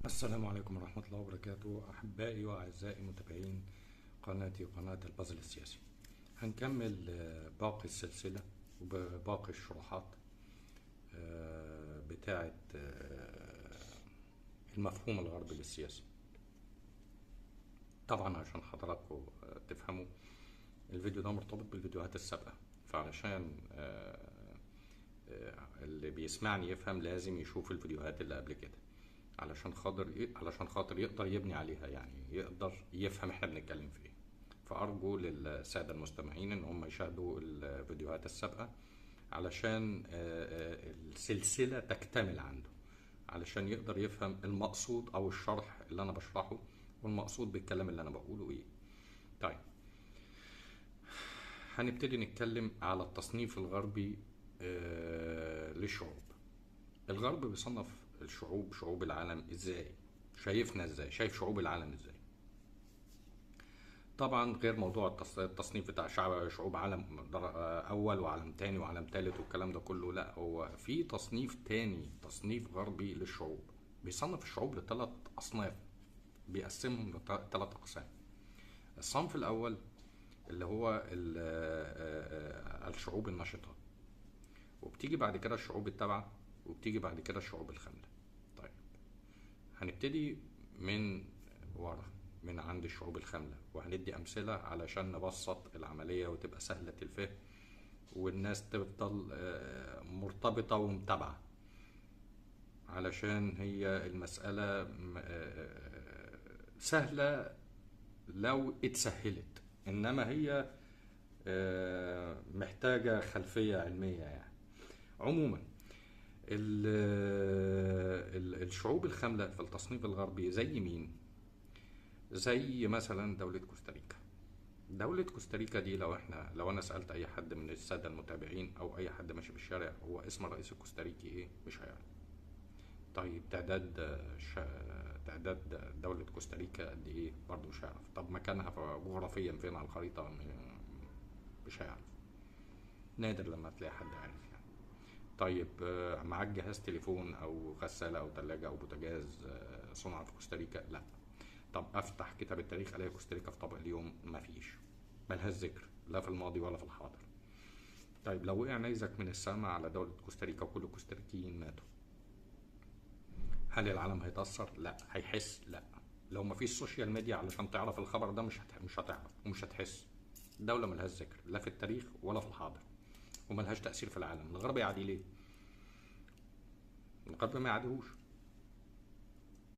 السلام عليكم ورحمة الله وبركاته، أحبائي وأعزائي متابعين قناتي قناة البازل السياسي. هنكمل باقي السلسلة وباقي الشروحات بتاعة المفهوم الغربي للسياسة. طبعا عشان حضراتكم تفهموا الفيديو ده مرتبط بالفيديوهات السابقة، فعلشان اللي بيسمعني يفهم لازم يشوف الفيديوهات اللي قبل كده علشان خاطر يقدر يبني عليها، يعني يقدر يفهم احنا بنتكلم في ايه. فأرجو للسادة المستمعين ان هم يشاهدوا الفيديوهات السابقة علشان السلسلة تكتمل عنده، علشان يقدر يفهم المقصود او الشرح اللي انا بشرحه والمقصود بالكلام اللي انا بقوله ايه. طيب، هنبتدي نتكلم على التصنيف الغربي للشعوب. الغرب بيصنف شعوب العالم ازاي؟ شايفنا ازاي؟ شايف شعوب العالم ازاي؟ طبعا غير موضوع التصنيف بتاع شعوب عالم اول وعالم تاني وعالم تالت والكلام ده كله، لا، هو في تصنيف تاني، تصنيف غربي للشعوب. بيصنف الشعوب لثلاث اصناف، بيقسمهم لثلاث اقسام. الصنف الاول اللي هو الشعوب النشطة، وبتيجي بعد كده الشعوب التابعة، وبتيجي بعد كده الشعوب الخاملة. طيب، هنبتدي من ورا، من عند الشعوب الخاملة، وهندي أمثلة علشان نبسط العملية وتبقى سهلة الفهم والناس تفضل مرتبطة ومتابعة، علشان هي المسألة سهلة لو اتسهلت، إنما هي محتاجة خلفية علمية يعني. عموما الشعوب الخاملة في التصنيف الغربي زي مين؟ زي مثلا دولة كوستاريكا. دولة كوستاريكا دي لو انا سألت اي حد من السادة المتابعين او اي حد ماشي في الشارع هو اسم الرئيس الكوستاريكي ايه، مش هيعرف. طيب، تعداد دولة كوستاريكا قد ايه؟ برضه مش هيعرف. طب مكانها جغرافيا فين على الخريطة؟ مش هيعرف. نادر لما تلاقي حد عارف يعني. طيب، معاك جهاز تليفون او غسالة او ثلاجة او بوتاجاز صنع في كوستاريكا؟ لا. طب افتح كتاب التاريخ الاقي كوستاريكا في طبق اليوم؟ مفيش، ملهاش ذكر لا في الماضي ولا في الحاضر. طيب، لو وقع نيزك من السماء على دولة كوستاريكا وكل الكوستاريكيين ماتوا، هل العالم هيتأثر؟ لا. هيحس؟ لا. لو مفيش سوشيال ميديا علشان تعرف الخبر ده مش هتعرف ومش هتحس. دولة ملهاش ذكر لا في التاريخ ولا في الحاضر، وملهاش تأثير في العالم. الغرب يعادي ليه؟ الغرب ما يعاديهوش.